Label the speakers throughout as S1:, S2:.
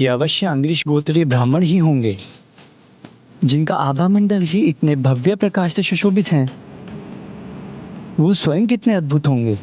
S1: ये अवश्य अंग्रीष गोत्रीय ब्राह्मण ही होंगे, जिनका आभा मंडल ही इतने भव्य प्रकाश से सुशोभित हैं। वो स्वयं कितने अद्भुत होंगे।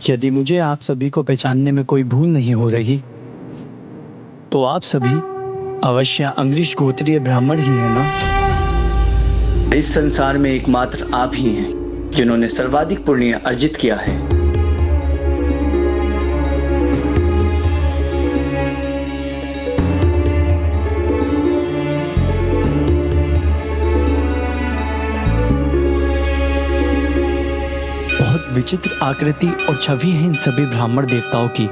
S1: यदि मुझे आप सभी को पहचानने में कोई भूल नहीं हो रही, तो आप सभी अवश्य अंग्रीष गोत्रीय ब्राह्मण ही हैं ना? इस संसार में एकमात्र आप ही हैं जिन्होंने सर्वाधिक पुण्य अर्जित किया है। बहुत विचित्र आकृति और छवि है इन सभी ब्राह्मण देवताओं की।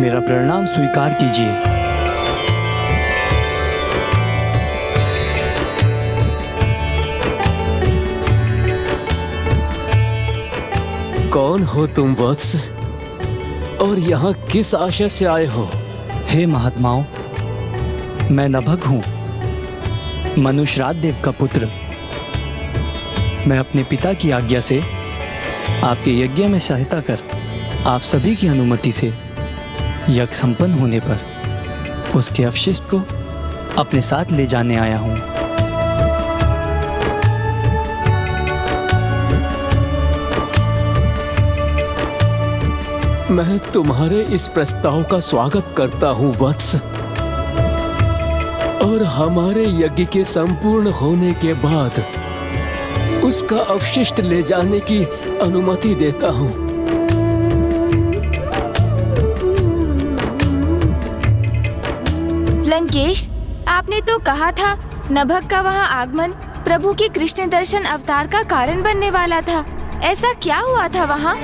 S1: मेरा प्रणाम स्वीकार कीजिए।
S2: कौन हो तुम वत्स, और यहाँ किस आशय से आए हो?
S1: हे महात्माओं, मैं नभग हूँ, मनुश्राद्ध देव का पुत्र। मैं अपने पिता की आज्ञा से आपके यज्ञ में सहायता कर आप सभी की अनुमति से यज्ञ संपन्न होने पर उसके अवशिष्ट को अपने साथ ले जाने आया हूँ।
S2: मैं तुम्हारे इस प्रस्ताव का स्वागत करता हूँ वत्स, और हमारे यज्ञ के संपूर्ण होने के बाद उसका अवशिष्ट ले जाने की अनुमति देता हूँ।
S3: लंकेश, आपने तो कहा था नभग का वहाँ आगमन प्रभु के कृष्ण दर्शन अवतार का कारण बनने वाला था। ऐसा क्या हुआ था वहाँ?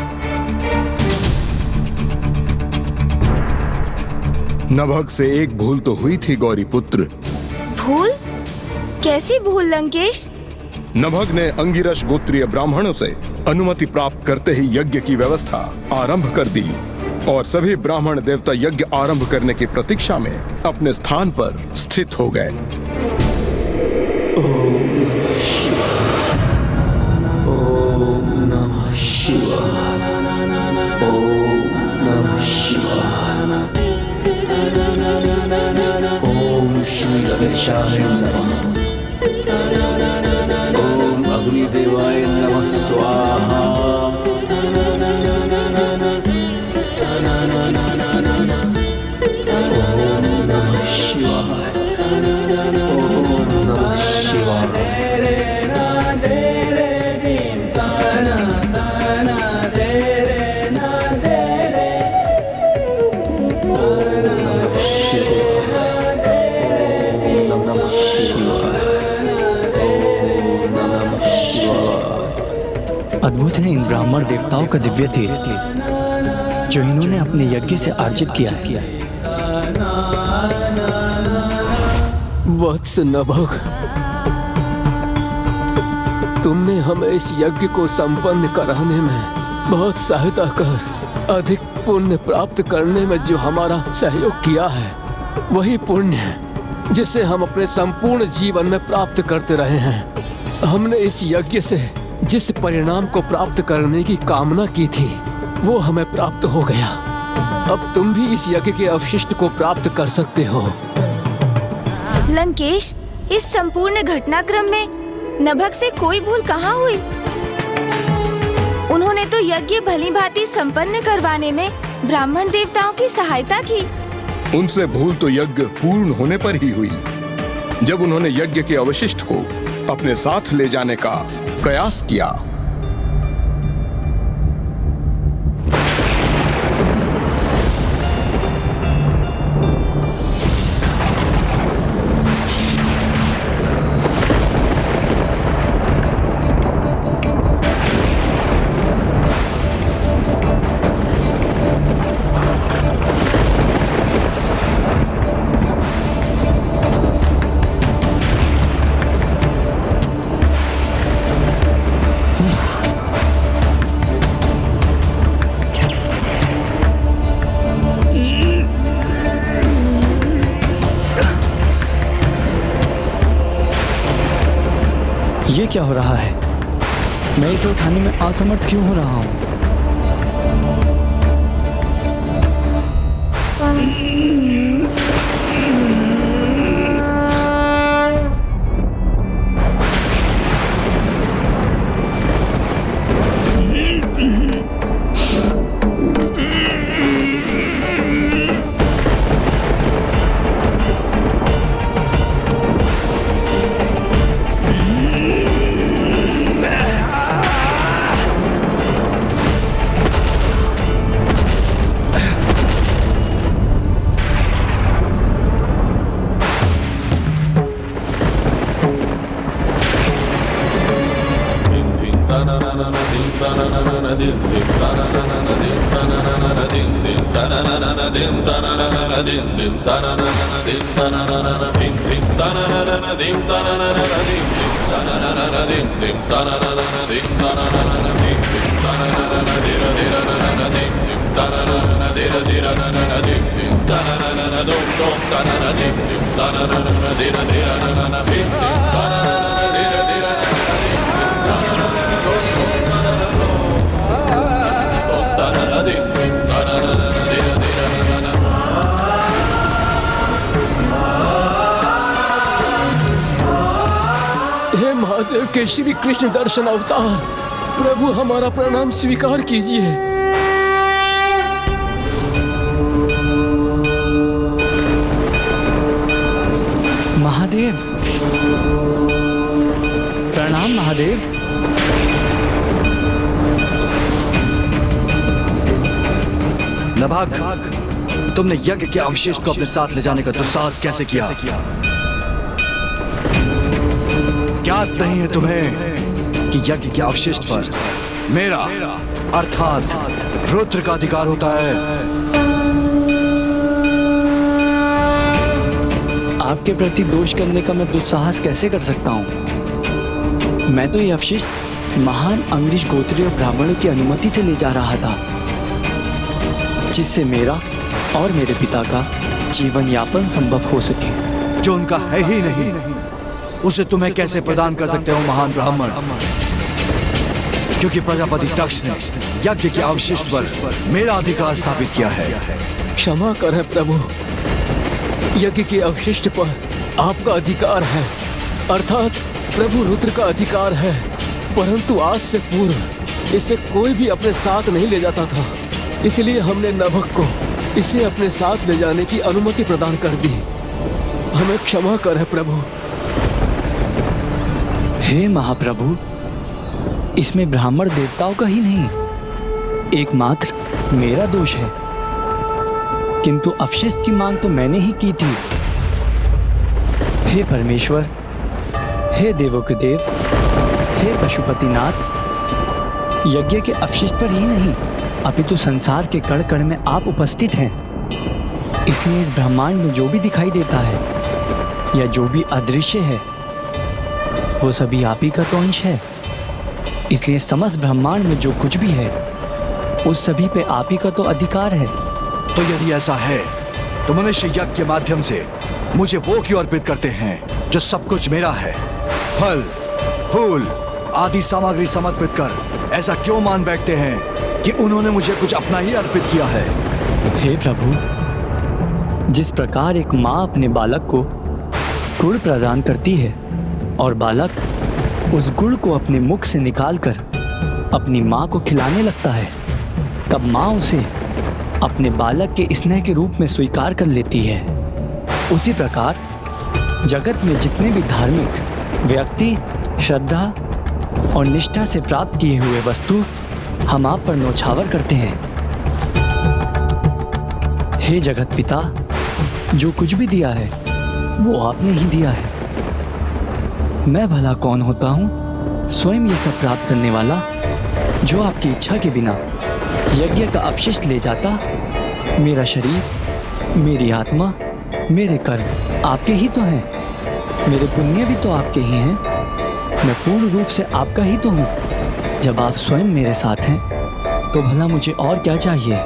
S4: नभग से एक भूल तो हुई थी गौरी पुत्र।
S3: भूल? कैसी भूल लंकेश?
S4: नभग ने अंगिरस गोत्रीय ब्राह्मणों से अनुमति प्राप्त करते ही यज्ञ की व्यवस्था आरंभ कर दी और सभी ब्राह्मण देवता यज्ञ आरंभ करने की प्रतीक्षा में अपने स्थान पर स्थित हो गए।
S2: ओम नमः शिवाय, ओम नमः शिवाय, ओम श्री गणेशाय नमः, ओम अग्निदेवाय नमः स्वाहा, ओम नमः शिवाय, ओम नमः शिवाय।
S1: अद्भुत है इन ब्राह्मण देवताओं का दिव्य तेज जो इन्होंने अपने यज्ञ से अर्जित किया है।
S2: वत्स नभग, तुमने हमें इस यज्ञ को संपन्न कराने में बहुत सहायता कर अधिक पुण्य प्राप्त करने में जो हमारा सहयोग किया है, वही पुण्य है जिसे हम अपने संपूर्ण जीवन में प्राप्त करते रहे हैं। हमने इस यज्ञ से जिस परिणाम को प्राप्त करने की कामना की थी, वो हमें प्राप्त हो गया। अब तुम भी इस यज्ञ के अवशिष्ट को प्राप्त कर सकते हो।
S3: लंकेश, इस संपूर्ण घटनाक्रम में नभग से कोई भूल कहाँ हुई? उन्होंने तो यज्ञ भलीभांति संपन्न करवाने में ब्राह्मण देवताओं की सहायता की।
S4: उनसे भूल तो यज्ञ पूर्ण होने पर ही हुई, जब उन्होंने यज्ञ के अवशिष्ट को अपने साथ ले जाने का प्रयास किया।
S1: ये क्या हो रहा है? मैं इसे उठाने में असमर्थ क्यों हो रहा हूँ?
S2: हे महादेव के श्री कृष्ण दर्शन अवतार, प्रभु हमारा प्रणाम स्वीकार कीजिए।
S1: महादेव, प्रणाम महादेव।
S5: नभाग, तुमने यज्ञ के अवशेष को अपने साथ ले जाने का दुस्साहस कैसे किया? ज्ञात नहीं है तुम्हें कि यज्ञ के अवशिष्ट पर मेरा अर्थात रुद्र का अधिकार होता है।
S1: आपके प्रति दोष करने का मैं दुस्साहस कैसे कर सकता हूँ? मैं तो ये अवशिष्ट महान अंग्रेज गोत्रीय ब्राह्मणों की अनुमति से ले जा रहा था, जिससे मेरा और मेरे पिता का जीवन यापन संभव हो सके।
S5: जो उनका है ही नहीं, उसे तुम्हें कैसे प्रदान कर सकते हो महान ब्राह्मण? क्योंकि प्रजापति दक्ष ने यज्ञ के अवशिष्ट पर मेरा अधिकार स्थापित किया है।
S2: क्षमा करें प्रभु, यज्ञ के अवशिष्ट पर आपका अधिकार है, अर्थात प्रभु रुद्र का अधिकार है, परंतु आज से पूर्व इसे कोई भी अपने साथ नहीं ले जाता था, इसलिए हमने नभक को इसे अपने साथ ले जाने की अनुमति प्रदान कर दी। हमें क्षमा करें प्रभु।
S1: हे महाप्रभु, इसमें ब्राह्मण देवताओं का ही नहीं, एकमात्र मेरा दोष है, किंतु अवशिष्ट की मांग तो मैंने ही की थी। हे परमेश्वर, हे देवों के देव, हे पशुपतिनाथ, यज्ञ के अवशिष्ट पर ही नहीं अपितु संसार के कण कण में आप उपस्थित हैं। इसलिए इस ब्रह्मांड में जो भी दिखाई देता है या जो भी अदृश्य है, वो सभी आप ही का तो अंश है। इसलिए समस्त ब्रह्मांड में जो कुछ भी है, उस सभी पे आप ही का तो अधिकार है।
S5: तो यदि ऐसा है तो मनुष्य यज्ञ के माध्यम से मुझे वो क्यों अर्पित करते हैं जो सब कुछ मेरा है? फल, फूल आदि सामग्री समर्पित कर ऐसा क्यों मान बैठते हैं कि उन्होंने मुझे कुछ अपना ही अर्पित किया है?
S1: हे प्रभु, जिस प्रकार एक माँ अपने बालक को गुड़ प्रदान करती है और बालक उस गुड़ को अपने मुख से निकालकर अपनी माँ को खिलाने लगता है, तब माँ उसे अपने बालक के स्नेह के रूप में स्वीकार कर लेती है। उसी प्रकार जगत में जितने भी धार्मिक व्यक्ति श्रद्धा और निष्ठा से प्राप्त किए हुए वस्तु हम आप पर न्योछावर करते हैं। हे जगत पिता, जो कुछ भी दिया है वो आपने ही दिया है। मैं भला कौन होता हूँ स्वयं ये सब प्राप्त करने वाला, जो आपकी इच्छा के बिना यज्ञ का अवशिष्ट ले जाता। मेरा शरीर, मेरी आत्मा, मेरे कर्म आपके ही तो हैं, मेरे पुण्य भी तो आपके ही हैं। मैं पूर्ण रूप से आपका ही तो हूँ। जब आप स्वयं मेरे साथ हैं तो भला मुझे और क्या चाहिए?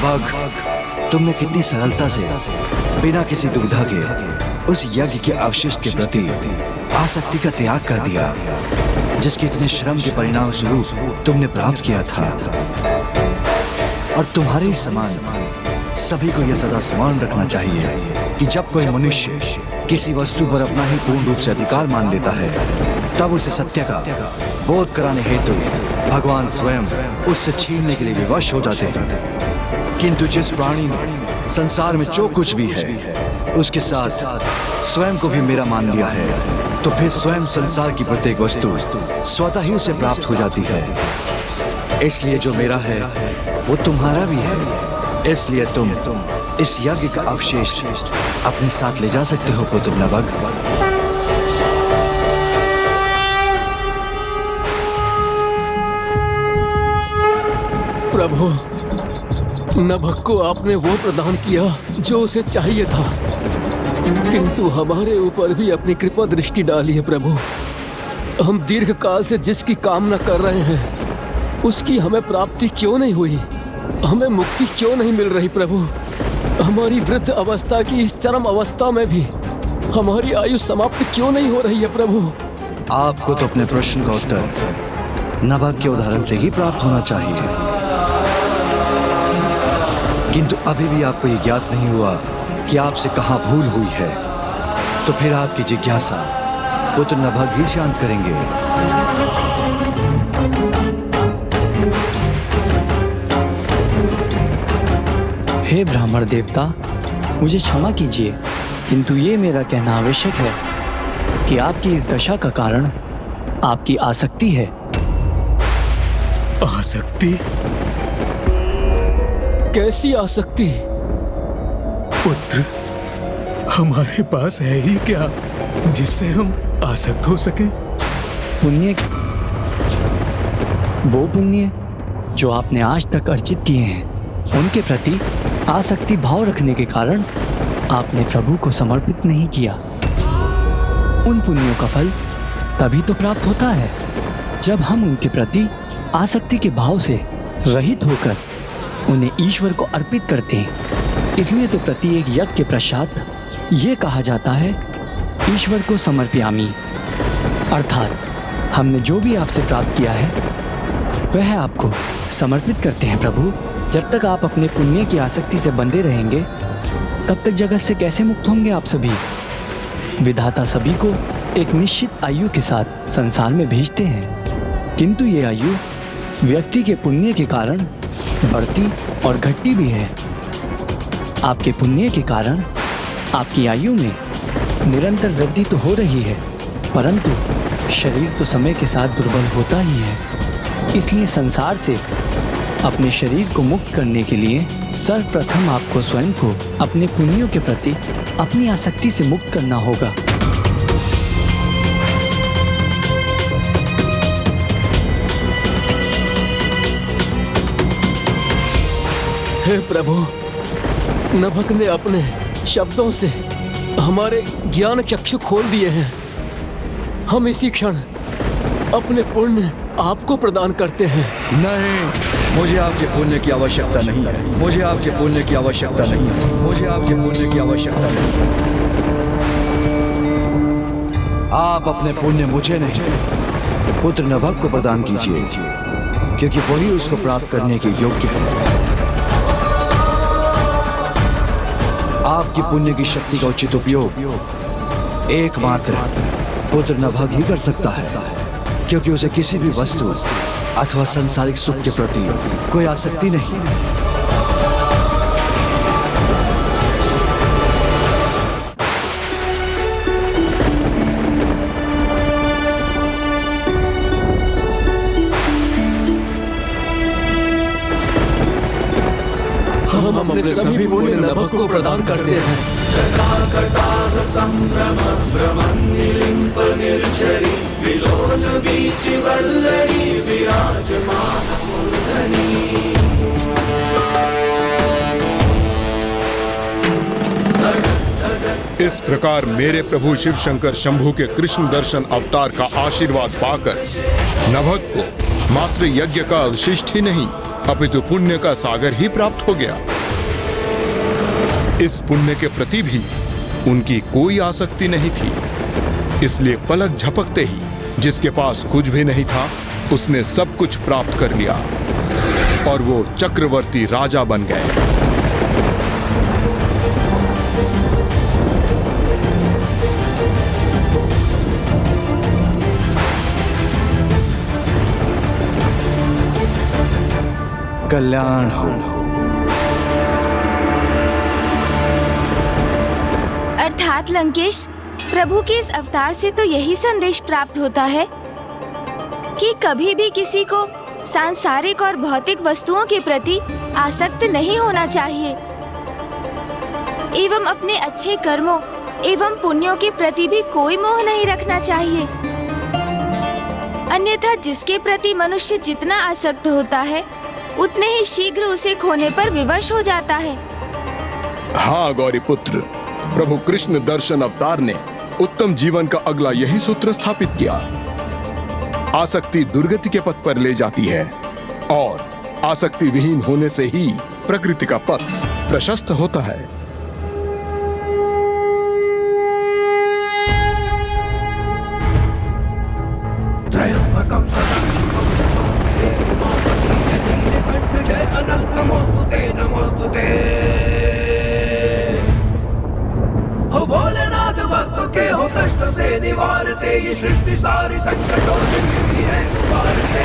S5: नभग, तुमने कितनी सरलता से बिना किसी दुविधा के उस यज्ञ के अवशिष्ट के प्रति आसक्ति का त्याग कर दिया, जिसके इतने श्रम के परिणाम स्वरूप तुमने प्राप्त किया था। और तुम्हारे ही समान सभी को यह सदा स्मरण रखना चाहिए कि जब कोई मनुष्य किसी वस्तु पर अपना ही पूर्ण रूप से अधिकार मान लेता है, तब उसे सत्य का बोध कराने हेतु भगवान स्वयं उससे छीनने के लिए विवश हो जाते हैं। किंतु जिस प्राणी ने संसार में जो कुछ भी है उसके साथ स्वयं को भी मेरा मान लिया है, तो फिर स्वयं संसार की प्रत्येक वस्तु स्वतः ही उसे प्राप्त हो जाती है। इसलिए जो मेरा है वो तुम्हारा भी है। इसलिए तुम इस यज्ञ का अवशेष अपने साथ ले जा सकते हो पुत्र नभग।
S2: प्रभु, नभग को आपने वो प्रदान किया जो उसे चाहिए था, किंतु हमारे ऊपर भी अपनी कृपा दृष्टि डाली है प्रभु। हम दीर्घ काल से जिसकी कामना कर रहे हैं उसकी हमें प्राप्ति क्यों नहीं हुई? हमें मुक्ति क्यों नहीं मिल रही प्रभु? हमारी वृद्ध अवस्था की इस चरम अवस्था में भी हमारी आयु समाप्त क्यों नहीं हो रही है प्रभु?
S5: आपको तो अपने प्रश्न का उत्तर नभग के उदाहरण से ही प्राप्त होना चाहिए, किंतु अभी भी आपको ये ज्ञात नहीं हुआ कि आपसे कहाँ भूल हुई है। तो फिर आपकी जिज्ञासा पुत्र नभग ही शांत करेंगे।
S1: हे ब्राह्मण देवता, मुझे क्षमा कीजिए, किंतु ये मेरा कहना आवश्यक है कि आपकी इस दशा का कारण आपकी आसक्ति है।
S6: आसक्ति?
S2: कैसी आसक्ति?
S6: पुत्र, हमारे पास है ही क्या जिससे हम आसक्त हो सके?
S1: पुण्य, वो पुण्य जो आपने आज तक अर्जित किए हैं, उनके प्रति आसक्ति भाव रखने के कारण आपने प्रभु को समर्पित नहीं किया। उन पुण्यों का फल तभी तो प्राप्त होता है जब हम उनके प्रति आसक्ति के भाव से रहित होकर उन्हें ईश्वर को अर्पित करते हैं। इसलिए तो प्रत्येक यज्ञ के पश्चात ये कहा जाता है, ईश्वर को समर्पयामि, अर्थात हमने जो भी आपसे प्राप्त किया है वह आपको समर्पित करते हैं प्रभु। जब तक आप अपने पुण्य की आसक्ति से बंधे रहेंगे तब तक जगत से कैसे मुक्त होंगे आप सभी? विधाता सभी को एक निश्चित आयु के साथ संसार में भेजते हैं, किंतु ये आयु व्यक्ति के पुण्य के कारण बढ़ती और घटती भी है। आपके पुण्य के कारण आपकी आयु में निरंतर वृद्धि तो हो रही है, परंतु शरीर तो समय के साथ दुर्बल होता ही है। इसलिए संसार से अपने शरीर को मुक्त करने के लिए सर्वप्रथम आपको स्वयं को अपने पुण्यों के प्रति अपनी आसक्ति से मुक्त करना होगा।
S2: हे प्रभु, नभग ने अपने शब्दों से हमारे ज्ञान चक्षु खोल दिए हैं। हम इसी क्षण अपने पुण्य आपको प्रदान करते हैं।
S5: नहीं, मुझे आपके पुण्य की आवश्यकता नहीं है। मुझे आपके पुण्य की आवश्यकता नहीं है। मुझे आपके पुण्य की आवश्यकता नहीं है। आप अपने पुण्य मुझे नहीं, पुत्र नभग को प्रदान कीजिए, क्योंकि वही उसको प्राप्त करने के योग्य है। आपकी पुण्य की शक्ति का उचित उपयोग एकमात्र पुत्र नभग ही कर सकता है, क्योंकि उसे किसी भी वस्तु अथवा सांसारिक सुख के प्रति कोई आसक्ति नहीं।
S2: हम अपने सभी पुण्य नभग को प्रदान करते हैं।
S4: इस प्रकार मेरे प्रभु शिव शंकर शंभु के कृष्ण दर्शन अवतार का आशीर्वाद पाकर नभग को मात्र यज्ञ का अवशिष्ट ही नहीं अपितु पुण्य का सागर ही प्राप्त हो गया। इस पुण्य के प्रति भी उनकी कोई आसक्ति नहीं थी, इसलिए पलक झपकते ही जिसके पास कुछ भी नहीं था उसने सब कुछ प्राप्त कर लिया और वो चक्रवर्ती राजा बन गए।
S5: कल्याण हो।
S3: अर्थात लंकेश, प्रभु के इस अवतार से तो यही संदेश प्राप्त होता है कि कभी भी किसी को सांसारिक और भौतिक वस्तुओं के प्रति आसक्त नहीं होना चाहिए एवं अपने अच्छे कर्मों एवं पुण्यों के प्रति भी कोई मोह नहीं रखना चाहिए। अन्यथा जिसके प्रति मनुष्य जितना आसक्त होता है उतने ही शीघ्र उसे खोने पर विवश हो जाता है।
S4: हाँ गौरीपुत्र, प्रभु कृष्ण दर्शन अवतार ने उत्तम जीवन का अगला यही सूत्र स्थापित किया। आसक्ति दुर्गति के पथ पर ले जाती है और आसक्ति विहीन होने से ही प्रकृति का पथ प्रशस्त होता है।
S7: हो भोलेनाथ भक्तों के हो कष्ट से निवारते, ये सृष्टि सारी संकटों से मिली है उबारते।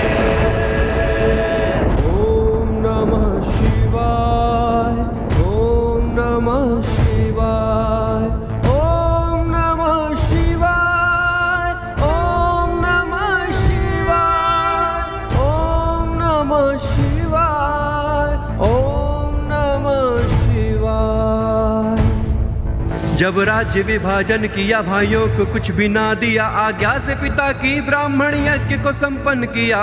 S7: ओम नमः शिवाय, ओम नमः शिवाय, ओम नमः शिवाय, ओम नमः शिवाय, ओम नमः शिवाय, ओम नमः शिवाय। जब राज्य विभाजन किया भाइयों को कुछ भी ना दिया, आज्ञा से पिता की ब्राह्मण यज्ञ को संपन्न किया।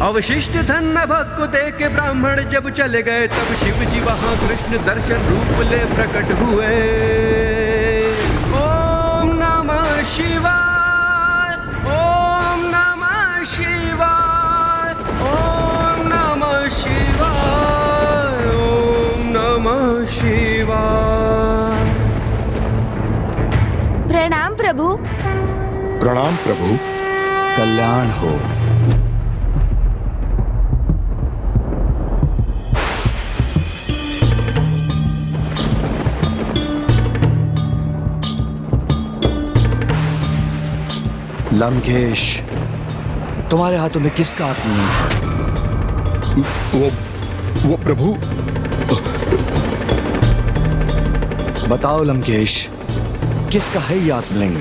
S7: अवशिष्ट धन नभक को दे के ब्राह्मण जब चले गए, तब शिव जी वहां कृष्ण दर्शन रूप ले प्रकट हुए। ओम नमः शिवाय, ओम नमः शिवाय, ओम नमः शिवाय, ओम नमः शिवाय।
S3: प्रणाम प्रभु।
S4: प्रणाम प्रभु।
S5: कल्याण हो। लंकेश, तुम्हारे हाथों में किसका आत्मलिंग है?
S4: वो प्रभु।
S5: बताओ लंकेश, किसका है ये आत्मलिंग?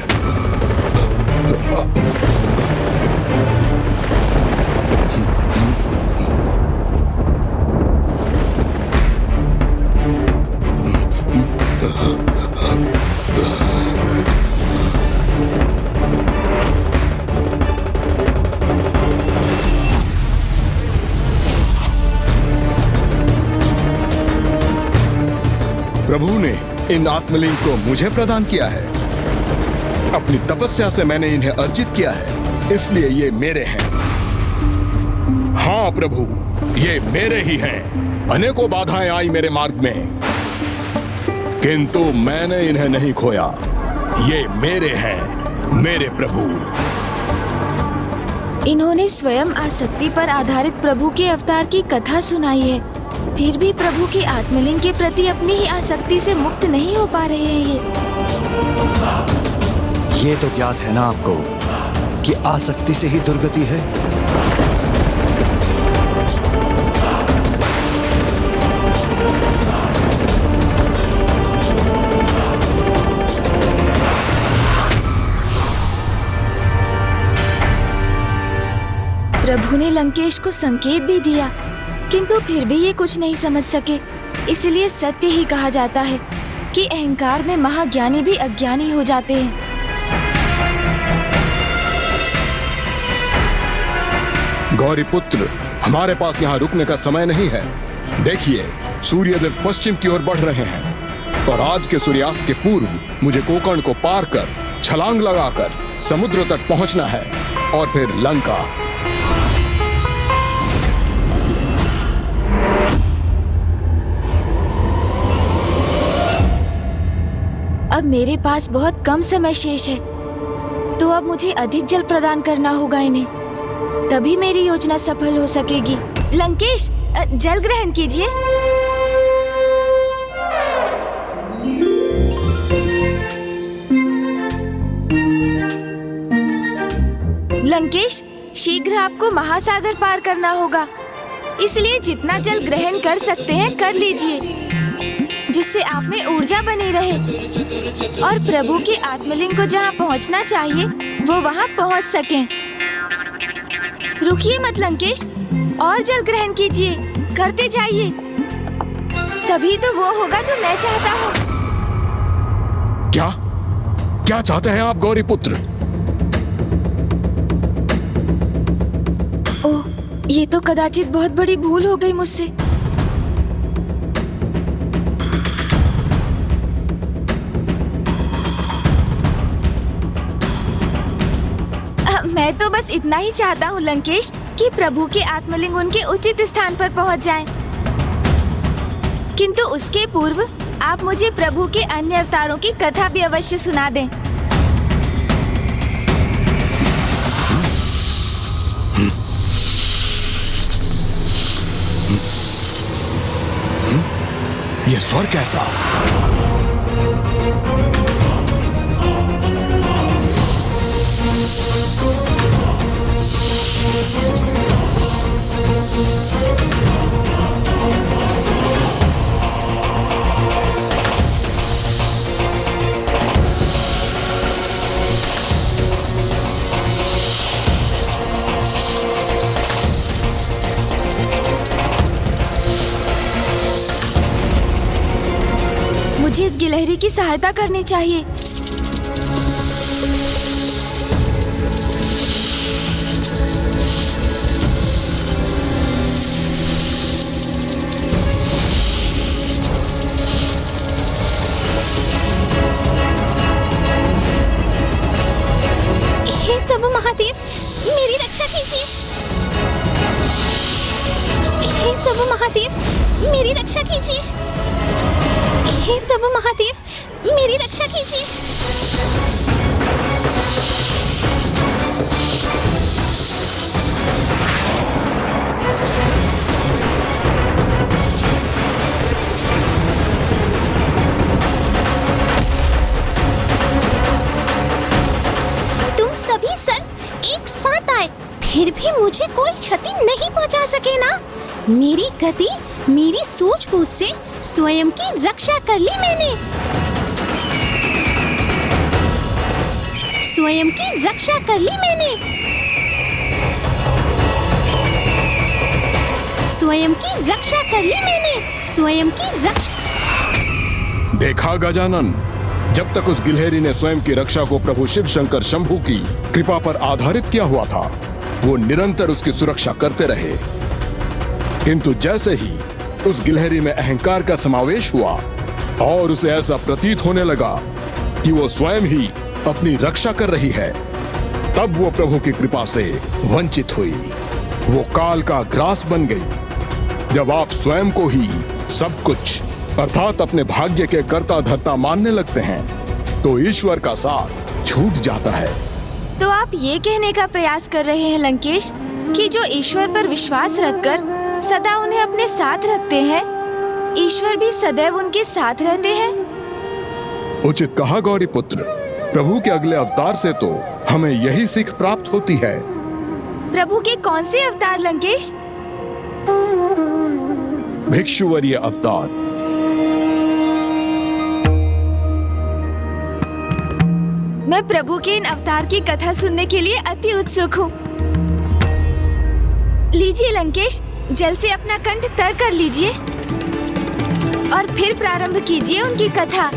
S4: प्रभु ने इन आत्मलिंग को मुझे प्रदान किया है। अपनी तपस्या से मैंने इन्हें अर्जित किया है, इसलिए ये मेरे हैं। हाँ प्रभु, ये मेरे ही हैं। अनेकों बाधाएं आई मेरे मार्ग में, किंतु मैंने इन्हें नहीं खोया। ये मेरे हैं, मेरे प्रभु।
S3: इन्होंने स्वयं आसक्ति पर आधारित प्रभु के अवतार की कथा सुनाई है, फिर भी प्रभु के आत्मलिंग के प्रति अपनी ही आसक्ति से मुक्त नहीं हो पा रहे हैं।
S5: ये तो ज्ञात है ना आपको कि आसक्ति से ही दुर्गति है।
S3: प्रभु ने लंकेश को संकेत भी दिया, किंतु फिर भी ये कुछ नहीं समझ सके। इसलिए सत्य ही कहा जाता है कि अहंकार में महाज्ञानी भी अज्ञानी हो जाते हैं।
S4: गौरीपुत्र, हमारे पास यहाँ रुकने का समय नहीं है। देखिए, सूर्यदेव पश्चिम की ओर बढ़ रहे हैं और आज के सूर्यास्त के पूर्व मुझे कोकर्ण को पार कर छलांग लगाकर समुद्र तक पहुंचना है और फिर लंका।
S3: अब मेरे पास बहुत कम समय शेष है, तो अब मुझे अधिक जल प्रदान करना होगा इन्हें, तभी मेरी योजना सफल हो सकेगी। लंकेश, जल ग्रहण कीजिए। लंकेश, शीघ्र आपको महासागर पार करना होगा, इसलिए जितना जल ग्रहण कर सकते हैं कर लीजिए, जिससे आप में ऊर्जा बनी रहे और प्रभु के आत्मलिंग को जहाँ पहुँचना चाहिए वो वहाँ पहुँच सकें। रुकिए मत लंकेश, और जल ग्रहण कीजिए, करते जाइए, तभी तो वो होगा जो मैं चाहता हूँ।
S4: क्या क्या चाहते हैं आप गौरी पुत्र?
S3: ओह, ये तो कदाचित बहुत बड़ी भूल हो गई मुझसे। मैं तो बस इतना ही चाहता हूँ लंकेश कि प्रभु के आत्मलिंग उनके उचित स्थान पर पहुँच जाएं। किंतु उसके पूर्व आप मुझे प्रभु के अन्य अवतारों की कथा भी अवश्य सुना दें।
S5: ये स्वर कैसा?
S3: मुझे इस गिलहरी की सहायता करनी चाहिए।
S8: हे प्रभु महादेव, मेरी रक्षा कीजिए। हे प्रभु महादेव, मेरी रक्षा कीजिए। हे प्रभु महादेव, मेरी रक्षा कीजिए। तुम सभी सर एक साथ आए, फिर भी मुझे कोई क्षति नहीं पहुंचा सके ना। मेरी गति, मेरी सूझबूझ से स्वयं की रक्षा कर ली मैंने। स्वयं की रक्षा कर ली मैंने। स्वयं की रक्षा कर ली मैंने। स्वयं की रक्षा।
S4: देखा गजानन, जब तक उस गिलहरी ने स्वयं की रक्षा को प्रभु शिव शंकर शंभू की कृपा पर आधारित किया हुआ था, वो निरंतर उसकी सुरक्षा करते रहे। किंतु जैसे ही उस गिलहरी में अहंकार का समावेश हुआ और उसे ऐसा प्रतीत होने लगा कि वो स्वयं ही अपनी रक्षा कर रही है, तब वो प्रभु की कृपा से वंचित हुई। वो काल का ग्रास बन गई। जब आप स्वयं को ही सब कुछ अर्थात अपने भाग्य के कर्ता धर्ता मानने लगते हैं, तो ईश्वर का साथ छूट जाता है।
S3: तो आप ये कहने का प्रयास कर रहे हैं लंकेश कि जो ईश्वर पर विश्वास रखकर सदा उन्हें अपने साथ रखते हैं, ईश्वर भी सदैव उनके साथ रहते हैं।
S4: उचित कहा गौरी पुत्र। प्रभु के अगले अवतार से तो हमें यही सीख प्राप्त होती है।
S3: प्रभु के कौन से अवतार लंकेश?
S4: भिक्षुवर्य अवतार।
S3: मैं प्रभु के इन अवतार की कथा सुनने के लिए अति उत्सुक हूँ। लीजिए लंकेश, जल से अपना कंठ तर कर लीजिए और फिर प्रारंभ कीजिए उनकी कथा।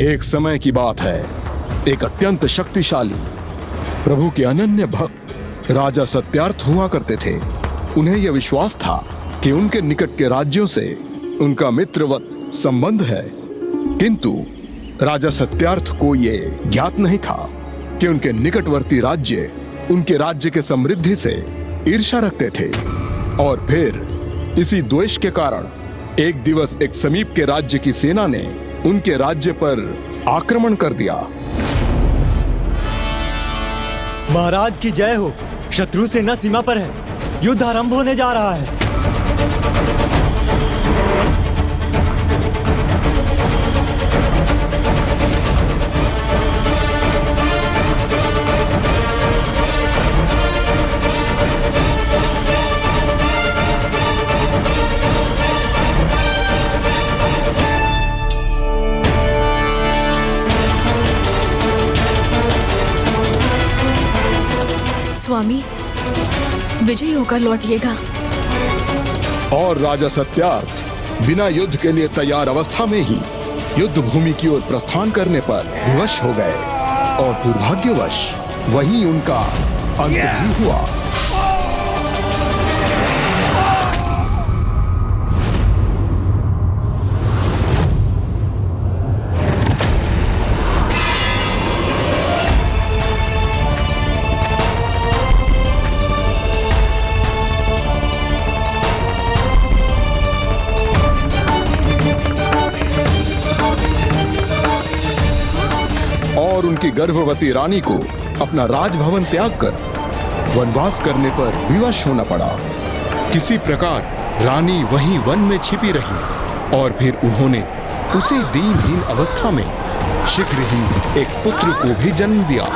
S4: एक समय की बात है, एक अत्यंत शक्तिशाली प्रभु के अनन्य भक्त राजा सत्यार्थ हुआ करते थे। उन्हें यह विश्वास था कि उनके निकट के राज्यों से उनका मित्रवत संबंध है, किंतु राजा सत्यार्थ को ये ज्ञात नहीं था कि उनके निकटवर्ती राज्य उनके राज्य के समृद्धि से ईर्ष्या रखते थे और फिर इसी द्वेष के कारण एक दिवस एक समीप के राज्य की सेना ने उनके राज्य पर आक्रमण कर दिया।
S9: महाराज की जय हो। शत्रु सेना सीमा पर है, युद्ध आरंभ होने जा रहा है।
S10: स्वामी, विजयी होकर लौटिएगा।
S4: और राजा सत्यार्थ बिना युद्ध के लिए तैयार अवस्था में ही युद्ध भूमि की ओर प्रस्थान करने पर विवश हो गए और दुर्भाग्यवश वही उनका अंत भी हुआ। और उनकी गर्भवती रानी को अपना राजभवन त्याग कर वनवास करने पर विवश होना पड़ा। किसी प्रकार रानी वहीं वन में छिपी रही और फिर उन्होंने उसी दीनहीन अवस्था में शीघ्र ही एक पुत्र को भी जन्म दिया।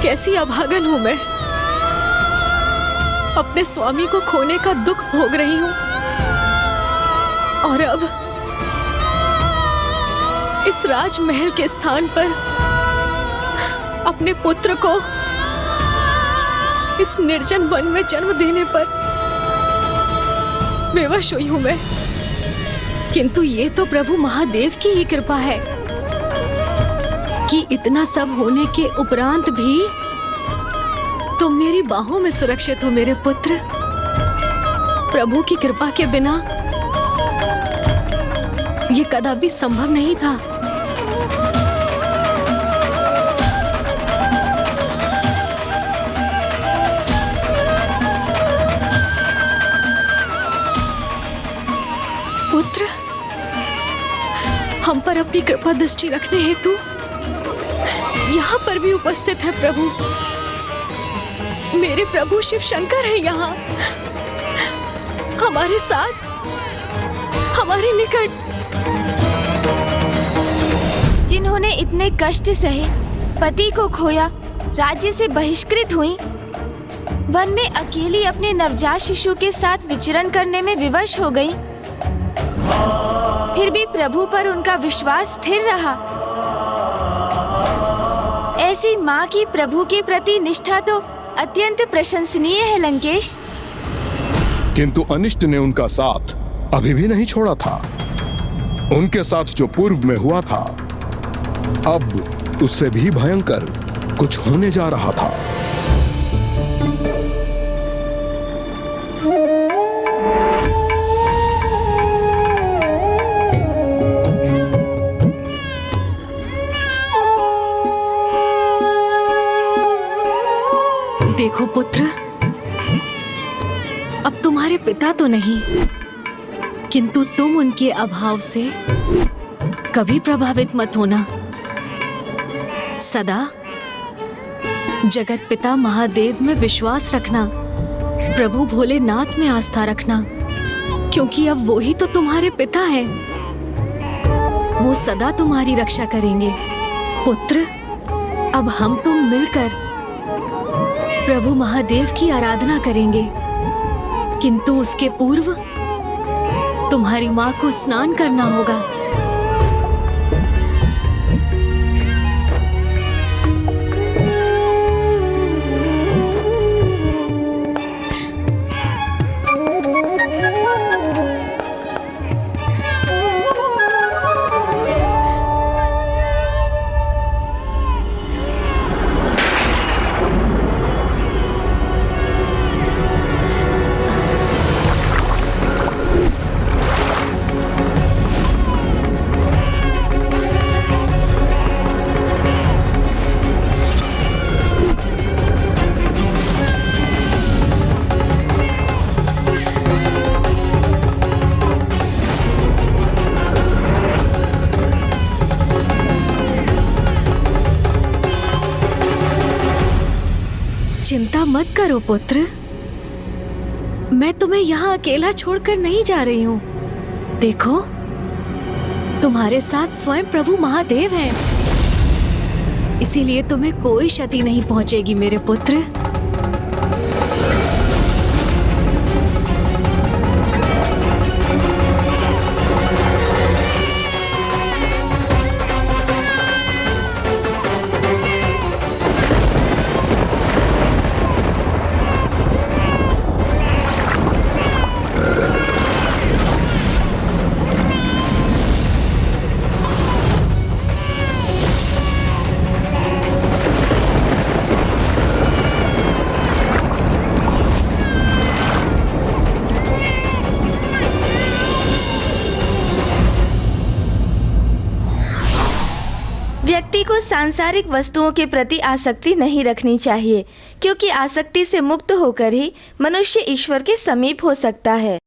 S10: कैसी अभागन हूं मैं। अपने स्वामी को खोने का दुख भोग रही हूं और अब इस राजमहल के स्थान पर अपने पुत्र को इस निर्जन वन में जन्म देने पर विवश हुई हूं मैं। किंतु ये तो प्रभु महादेव की ही कृपा है कि इतना सब होने के उपरांत भी तुम मेरी बाहों में सुरक्षित हो मेरे पुत्र। प्रभु की कृपा के बिना ये कदापि संभव नहीं था। पुत्र, हम पर अपनी कृपा दृष्टि रखने हेतु यहाँ पर भी उपस्थित है प्रभु। मेरे प्रभु शिव शंकर है यहाँ हमारे साथ, हमारे निकट।
S3: जिन्होंने इतने कष्ट सहे, पति को खोया, राज्य से बहिष्कृत हुई, वन में अकेली अपने नवजात शिशु के साथ विचरण करने में विवश हो गई, फिर भी प्रभु पर उनका विश्वास स्थिर रहा। ऐसी माँ की प्रभु के प्रति निष्ठा तो अत्यंत प्रशंसनीय है लंकेश।
S4: किंतु अनिष्ट ने उनका साथ अभी भी नहीं छोड़ा था। उनके साथ जो पूर्व में हुआ था, अब उससे भी भयंकर कुछ होने जा रहा था।
S10: देखो पुत्र, अब तुम्हारे पिता तो नहीं, किंतु तुम उनके अभाव से कभी प्रभावित मत होना। सदा जगत पिता महादेव में विश्वास रखना, प्रभु भोलेनाथ में आस्था रखना, क्योंकि अब वो ही तो तुम्हारे पिता हैं। वो सदा तुम्हारी रक्षा करेंगे। पुत्र, अब हम तुम मिलकर प्रभु महादेव की आराधना करेंगे, किंतु उसके पूर्व तुम्हारी माँ को स्नान करना होगा। चिंता मत करो पुत्र, मैं तुम्हें यहाँ अकेला छोड़कर नहीं जा रही हूँ। देखो, तुम्हारे साथ स्वयं प्रभु महादेव हैं, इसीलिए तुम्हें कोई क्षति नहीं पहुंचेगी मेरे पुत्र।
S3: व्यक्ति को सांसारिक वस्तुओं के प्रति आसक्ति नहीं रखनी चाहिए, क्योंकि आसक्ति से मुक्त होकर ही मनुष्य ईश्वर के समीप हो सकता है।